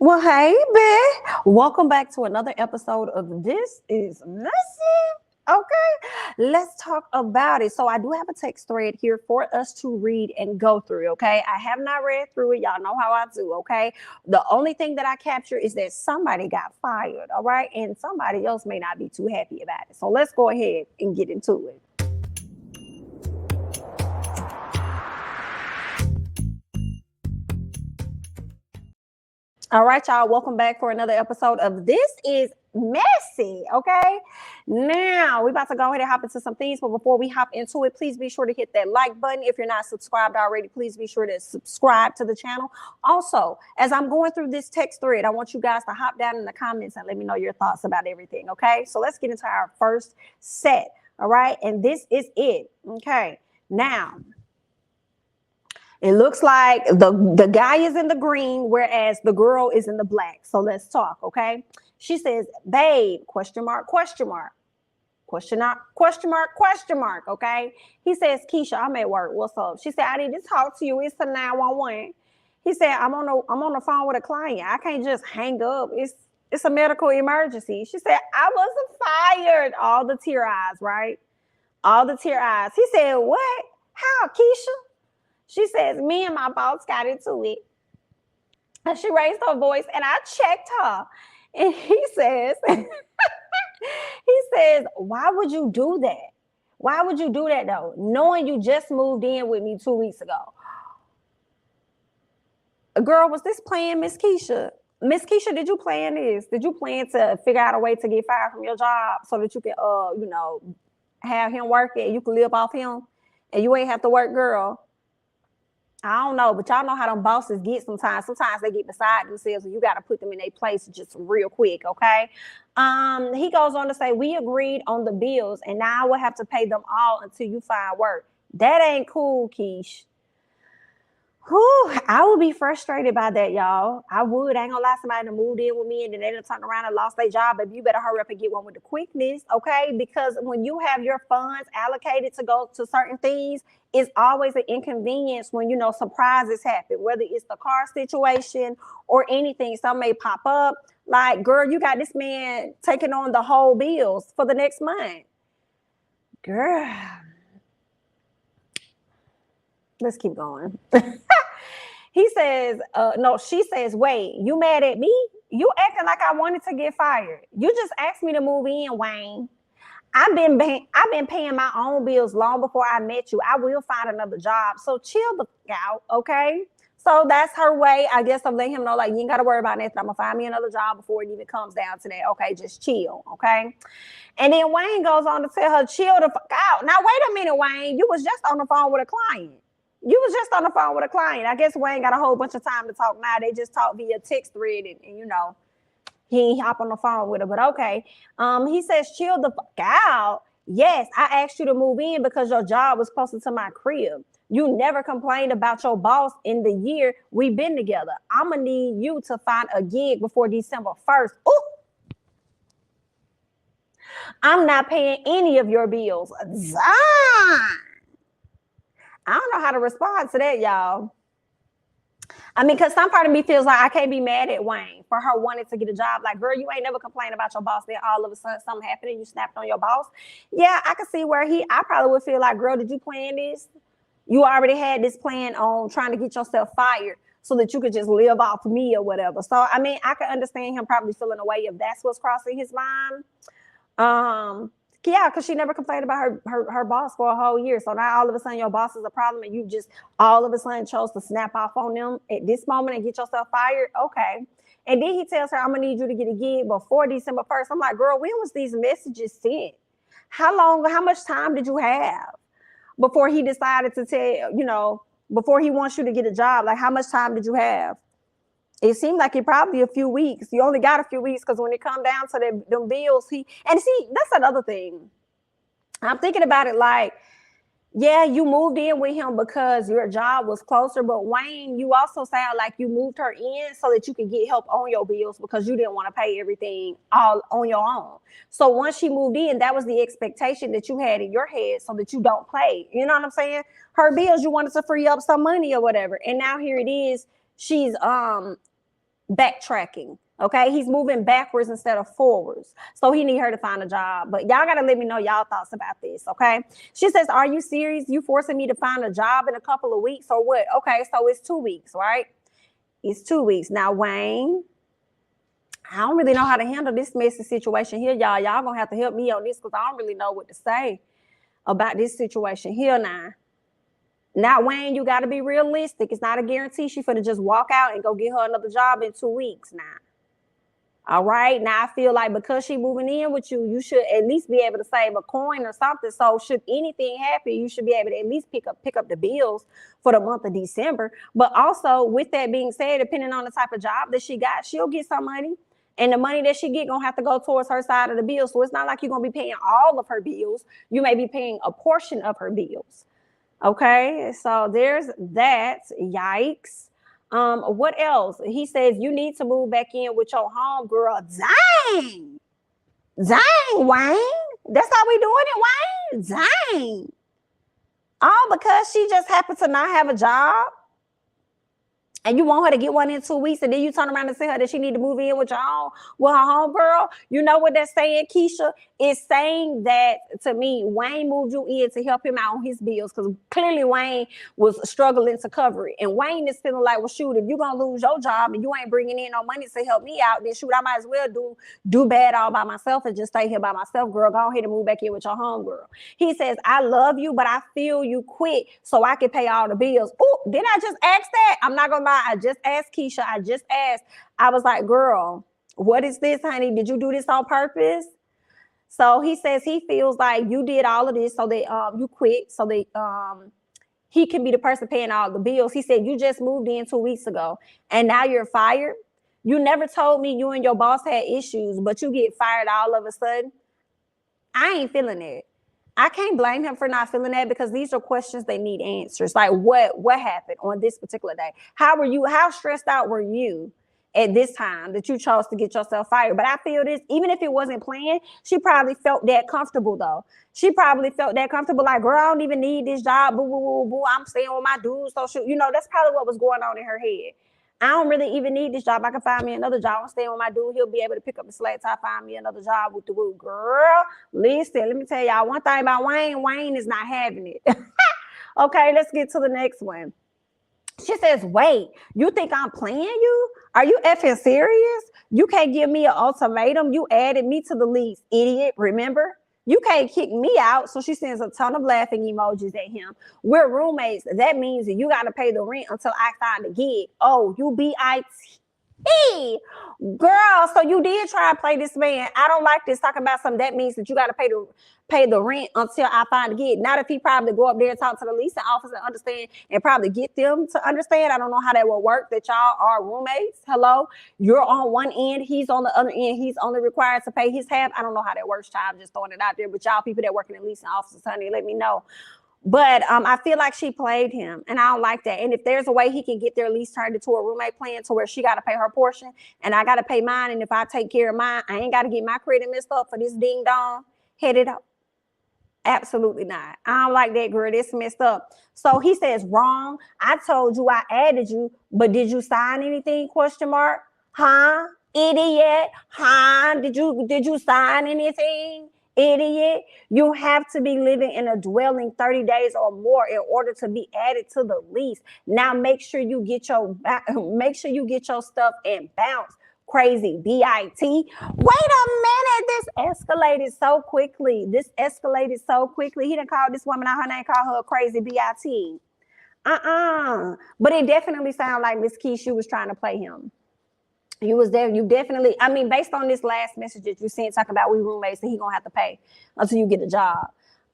Well, hey, babe. Welcome back to another episode of This Is Messy. Okay, let's talk about it. So, I do have a text thread here for us to read and go through. Okay, I have not read through it. Y'all know how I do. Okay, the only thing that I capture is that somebody got fired. All right, and somebody else may not be too happy about it. So, let's go ahead and get into it. All right, y'all. Welcome back for another episode of This Is Messy. Okay. Now we're about to go ahead and hop into some things. But before we hop into it, please be sure to hit that like button. If you're not subscribed already, please be sure to subscribe to the channel. Also, as I'm going through this text thread, I want you guys to hop down in the comments and let me know your thoughts about everything. Okay. So let's get into our first set. All right. And this is it. Okay. Now, it looks like the guy is in the green, whereas the girl is in the black. So let's talk, okay? She says, babe, question mark, question mark, question mark, question mark, question mark, okay? He says, Keisha, I'm at work. What's up? She said, I need to talk to you. It's a 911. He said, I'm on the phone with a client. I can't just hang up. It's a medical emergency. She said, I wasn't fired. All the tear eyes, right? All the tear eyes. He said, what? How, Keisha? She says, me and my boss got into it. And she raised her voice and I checked her. And he says, why would you do that? Why would you do that though? Knowing you just moved in with me 2 weeks ago. Girl, was this planned, Miss Keisha? Miss Keisha, did you plan this? Did you plan to figure out a way to get fired from your job so that you can, have him work it, you can live off him and you ain't have to work, girl? I don't know, but y'all know how them bosses get sometimes. Sometimes they get beside themselves and you got to put them in their place just real quick, okay? He goes on to say, we agreed on the bills and now I will have to pay them all until you find work. That ain't cool, Keish. Whew, I would be frustrated by that, y'all. I would. I ain't gonna lie, somebody that moved in with me and then they done turned around and lost their job. But you better hurry up and get one with the quickness, okay? Because when you have your funds allocated to go to certain things, it's always an inconvenience when, surprises happen, whether it's the car situation or anything. Some may pop up. Like, girl, you got this man taking on the whole bills for the next month. Girl. Let's keep going. He says, no, she says, wait, you mad at me? You acting like I wanted to get fired. You just asked me to move in, Wayne. I've been paying my own bills long before I met you. I will find another job. So chill the fuck out, okay? So that's her way, I guess, of letting him know, like, you ain't got to worry about nothing. I'm going to find me another job before it even comes down to that. Okay, just chill, okay? And then Wayne goes on to tell her, chill the fuck out. Now, wait a minute, Wayne. You was just on the phone with a client. I guess Wayne got a whole bunch of time to talk now. They just talk via text thread and he ain't hop on the phone with her, but okay. He says, chill the fuck out. Yes, I asked you to move in because your job was closer to my crib. You never complained about your boss in the year we've been together. I'm going to need you to find a gig before December 1st. Ooh. I'm not paying any of your bills. I don't know how to respond to that, y'all. I mean, because some part of me feels like I can't be mad at Wayne for her wanting to get a job. Like, girl, you ain't never complained about your boss. Then all of a sudden something happened and you snapped on your boss. Yeah, I can see where I probably would feel like, girl, did you plan this? You already had this plan on trying to get yourself fired so that you could just live off me or whatever. So, I mean, I can understand him probably feeling a way if that's what's crossing his mind. Yeah, because she never complained about her boss for a whole year. So now all of a sudden your boss is a problem and you just all of a sudden chose to snap off on them at this moment and get yourself fired. Okay. And then he tells her, I'm going to need you to get a gig before December 1st. I'm like, girl, when was these messages sent? How much time did you have before he decided to tell, before he wants you to get a job? Like, how much time did you have? It seemed like it probably a few weeks. You only got a few weeks because when it come down to them bills, that's another thing. I'm thinking about it like, yeah, you moved in with him because your job was closer. But Wayne, you also sound like you moved her in so that you could get help on your bills because you didn't want to pay everything all on your own. So once she moved in, that was the expectation that you had in your head so that you don't pay. You know what I'm saying? Her bills, you wanted to free up some money or whatever. And now here it is. She's backtracking. Okay, he's moving backwards instead of forwards. So he need her to find a job. But y'all gotta let me know y'all thoughts about this. Okay. She says, "Are you serious? You forcing me to find a job in a couple of weeks or what?" Okay, so it's 2 weeks, right? It's 2 weeks. Now, Wayne, I don't really know how to handle this messy situation here, y'all. Y'all gonna have to help me on this because I don't really know what to say about this situation here now. Now, Wayne, you got to be realistic. It's not a guarantee she finna just walk out and go get her another job in 2 weeks now. All right. Now, I feel like because she moving in with you, you should at least be able to save a coin or something. So should anything happen, you should be able to at least pick up the bills for the month of December. But also, with that being said, depending on the type of job that she got, she'll get some money. And the money that she get gonna have to go towards her side of the bill. So it's not like you're gonna be paying all of her bills. You may be paying a portion of her bills. Okay, so there's that. Yikes. What else? He says you need to move back in with your home girl. Dang, Wayne. That's how we doing it, Wayne. Dang. All because she just happened to not have a job. And you want her to get one in 2 weeks, and then you turn around and tell her that she need to move in with her home girl. You know what that's saying, Keisha? It's saying that, to me, Wayne moved you in to help him out on his bills because clearly Wayne was struggling to cover it. And Wayne is feeling like, well, shoot, if you're going to lose your job and you ain't bringing in no money to help me out, then shoot, I might as well do bad all by myself and just stay here by myself, girl. Go ahead and move back in with your home girl. He says, I love you, but I feel you quit so I can pay all the bills. Oh, did I just ask that? I'm not going to lie. I just asked Keisha. I just asked. I was like, girl, what is this, honey? Did you do this on purpose? So he says he feels like you did all of this so that you quit so that he can be the person paying all the bills. He said you just moved in 2 weeks ago and now you're fired. You never told me you and your boss had issues, but you get fired all of a sudden. I ain't feeling it. I can't blame him for not feeling that because these are questions that need answers. Like what happened on this particular day? How stressed out were you at this time that you chose to get yourself fired? But I feel this, even if it wasn't planned, she probably felt that comfortable though. She probably felt that comfortable, like, girl, I don't even need this job. Boo, boo, boo, boo. I'm staying with my dudes. So shoot, that's probably what was going on in her head. I don't really even need this job. I can find me another job. I'm staying with my dude. He'll be able to pick up the slack till I find me another job with the woo. Girl, listen, let me tell y'all one thing about Wayne. Wayne is not having it. Okay, let's get to the next one. She says, wait, you think I'm playing you? Are you effing serious? You can't give me an ultimatum. You added me to the lease, idiot. Remember? You can't kick me out. So she sends a ton of laughing emojis at him. We're roommates. That means that you got to pay the rent until I find a gig. Oh, you B-I-T. Girl, so you did try and play this man. I don't like this. Talking about something that means that you got to pay the rent until I find a gig. Not if he probably go up there and talk to the leasing officer and understand and probably get them to understand. I don't know how that will work, that y'all are roommates. Hello, you're on one end, he's on the other end. He's only required to pay his half. I don't know how that works, child. I'm just throwing it out there. But y'all people that work in the leasing offices, honey, let me know. But I feel like she played him, and I don't like that. And if there's a way he can get their lease turned into a roommate plan to where she got to pay her portion and I got to pay mine, and if I take care of mine, I ain't got to get my credit messed up for this ding dong headed up. Absolutely not. I don't like that, girl. This messed up. So he says, wrong. I told you I added you, but did you sign anything? Question mark. Huh? Idiot. Huh? Did you sign anything? Idiot. You have to be living in a dwelling 30 days or more in order to be added to the lease. Now make sure you get your stuff and bounce. Crazy B-I-T. Wait a minute. This escalated so quickly. He didn't call this woman out her name, call her a crazy B-I-T. But it definitely sounded like Miss Keisha was trying to play him. You was there. You definitely, based on this last message that you sent talking about we roommates and he gonna have to pay until you get a job.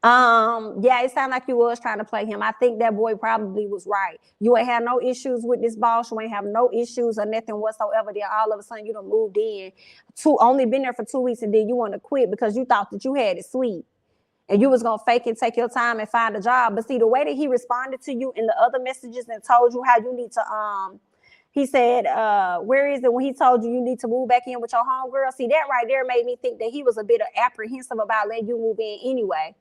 Yeah, it sounded like you was trying to play him. I think that boy probably was right. You ain't have no issues with this boss. You ain't have no issues or nothing whatsoever. Then all of a sudden you done moved in only been there for 2 weeks and then you want to quit because you thought that you had it sweet. And you was going to fake and take your time and find a job. But see, the way that he responded to you in the other messages and told you how you need to, he said, where is it when he told you need to move back in with your homegirl? See, that right there made me think that he was a bit apprehensive about letting you move in anyway.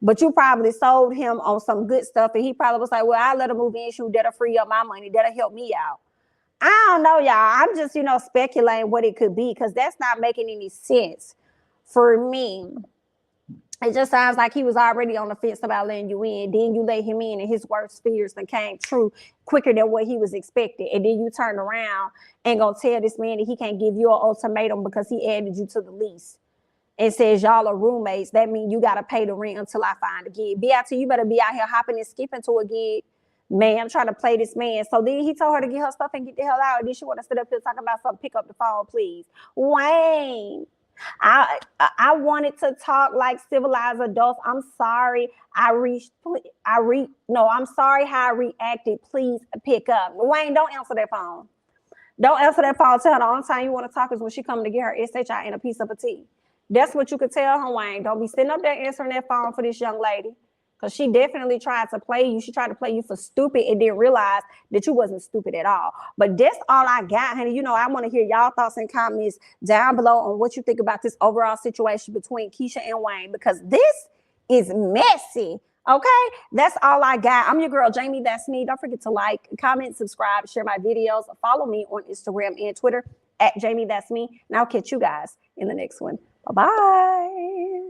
But you probably sold him on some good stuff. And he probably was like, well, I'll let him move in. Shoot, that'll free up my money. That'll help me out. I don't know, y'all. I'm just, speculating what it could be because that's not making any sense for me. It just sounds like he was already on the fence about letting you in. Then you let him in, and his worst fears then came true quicker than what he was expecting. And then you turn around and gonna tell this man that he can't give you an ultimatum because he added you to the lease and says y'all are roommates. That means you gotta pay the rent until I find a gig. BIT, you better be out here hopping and skipping to a gig. Man, I'm trying to play this man. So then he told her to get her stuff and get the hell out. And then she want to sit up here talking about something. Pick up the phone, please. Wayne. I wanted to talk like civilized adults. I'm sorry. I'm sorry how I reacted. Please pick up. Wayne, don't answer that phone. Don't answer that phone. Tell her the only time you want to talk is when she coming to get her SHI and a piece of a tea. That's what you could tell her, Wayne. Don't be sitting up there answering that phone for this young lady. Because she definitely tried to play you. She tried to play you for stupid and didn't realize that you wasn't stupid at all. But that's all I got, honey. I want to hear y'all thoughts and comments down below on what you think about this overall situation between Keisha and Wayne, because this is messy. Okay, that's all I got. I'm your girl, Jamie. That's me. Don't forget to like, comment, subscribe, share my videos. Follow me on Instagram and Twitter at Jamie. That's me. And I'll catch you guys in the next one. Bye-bye.